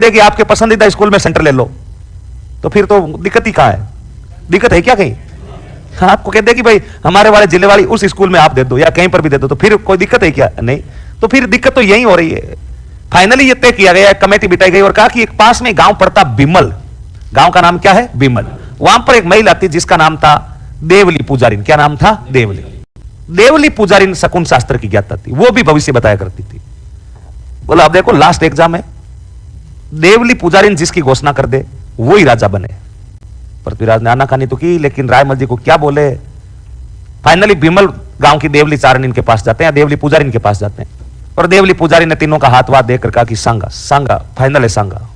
दे कि आपके पसंदीदा स्कूल में सेंटर ले लो, तो फिर तो दिक्कत ही कहां है? दिक्कत है क्या कहीं? आपको कह दे कि भाई हमारे वाले जिले वाली उस स्कूल में आप दे दो या कहीं पर भी दे दो, तो फिर कोई दिक्कत है क्या? नहीं। तो फिर दिक्कत तो यही हो रही है। फाइनली ये तय किया गया, कमेटी बिठाई गई और कहा कि एक पास में गांव पड़ता बिमल, गांव का नाम क्या है? बिमल। वहां पर एक महिला थी जिसका नाम था देवली पुजारिन। क्या नाम था? देवली। देवली पुजारिन शकुन शास्त्र की ज्ञाता थी, वो भी भविष्य बताया करती थी। बोला अब देखो लास्ट एग्जाम है, देवली पुजारिन जिसकी घोषणा कर दे वो ही राजा बने। पृथ्वीराज ने आनाकानी तो की, लेकिन रायमल जी को क्या बोले। फाइनली बिमल गांव की देवली चारण इनके पास जाते हैं, देवली पुजारिन के पास जाते हैं, और देवली पुजारी ने तीनों का हाथ वाथ देकर कहा कि सांगा सांगा फाइनल है, सांगा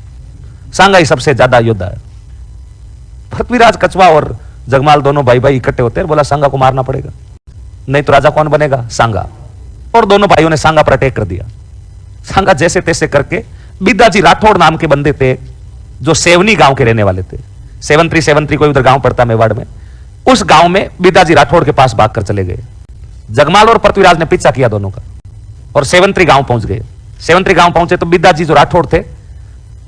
सांगा ही सबसे ज्यादा योद्धा है। पृथ्वीराज कछवा और जगमाल दोनों भाई भाई इकट्ठे होते हैं, बोला सांगा को मारना पड़ेगा, नहीं तो राजा कौन बनेगा? सांगा। और दोनों भाइयों ने सांगा पर अटैक कर दिया। सांगा जैसे तैसे करके, बिदाजी राठौड़ नाम के बंदे थे जो सेवनी गांव के रहने वाले थे, 73 कोई उधर गांव पड़ता मेवाड़ में, उस गांव में बिदाजी राठौड़ के पास भागकर चले गए। जगमाल और पृथ्वीराज ने पीछा किया दोनों का और 73 गांव पहुंच गए। 73 गांव पहुंचे तो बिदाजी जो राठौड़ थे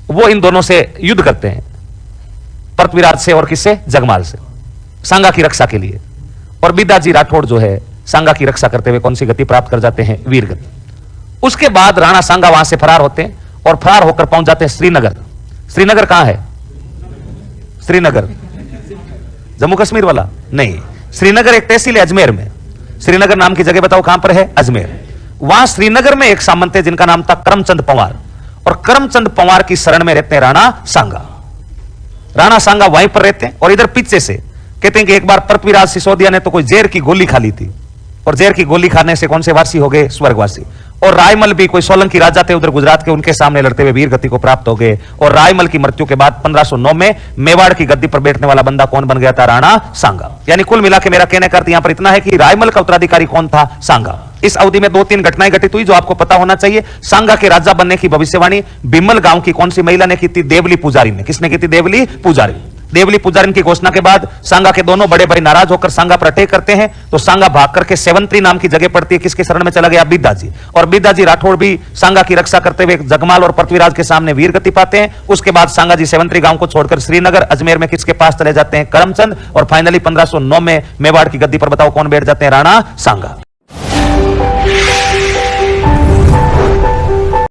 वो इन दोनों से युद्ध करते हैं, पृथ्वीराज से और किससे? जगमाल से, सांगा की रक्षा के लिए। और बिदाजी राठौड़ जो है सांगा की रक्षा करते हुए कौन सी गति प्राप्त कर जाते हैं? वीर गति। उसके बाद राणा सांगा वहां से फरार होते हैं और फरार होकर पहुंच जाते हैं श्रीनगर। श्रीनगर कहां है? श्रीनगर जम्मू कश्मीर वाला नहीं, श्रीनगर एक तहसील है अजमेर में। श्रीनगर नाम की जगह बताओ कहां पर है? अजमेर। वहां श्रीनगर में एक सामंत है जिनका नाम था करमचंद पंवार, और करमचंद पंवार की शरण में रहते हैं राणा सांगा। राणा सांगा वहीं पर रहते हैं और इधर पीछे से कहते हैं कि एक बार पृथ्वीराज सिसोदिया ने तो कोई जहर की गोली खा ली थी, और जहर की गोली खाने से कौन से वासी हो गए? स्वर्गवासी। और रायमल भी कोई सोलंकी राजा थे उधर गुजरात के, उनके सामने लड़ते हुए वीर गति को प्राप्त हो गए। और रायमल की मृत्यु के बाद 1509 में मेवाड़ की गद्दी पर बैठने वाला बंदा कौन बन गया था? राणा सांगा। यानी कुल मिला के मेरा कहने का अर्थ यहां पर इतना है कि रायमल का उत्तराधिकारी कौन था? सांगा। इस अवधि में 2-3 घटनाएं घटित हुई जो आपको पता होना चाहिए। सांगा के राजा बनने की भविष्यवाणी बिमल गांव की कौन सी महिला ने की थी? देवली पुजारी ने। किसने की थी? देवली पुजारी। देवली पुजारिन की घोषणा के बाद सांगा के दोनों बड़े भाई नाराज होकर सांगा पर अटैक करते हैं, तो सांगा भाग करके 73 नाम की जगह पड़ती है, किसके शरण में चला गया? बिदाजी। और बिदाजी राठौड़ भी सांगा की रक्षा करते हुए जगमाल और पृथ्वीराज के सामने वीर गति पाते हैं। उसके बाद सांगा जी 73 गांव को छोड़कर श्रीनगर अजमेर में किसके पास चले जाते हैं? करमचंद। और फाइनली 1509 में मेवाड़ की गद्दी पर बताओ कौन बैठ जाते हैं? राणा सांगा।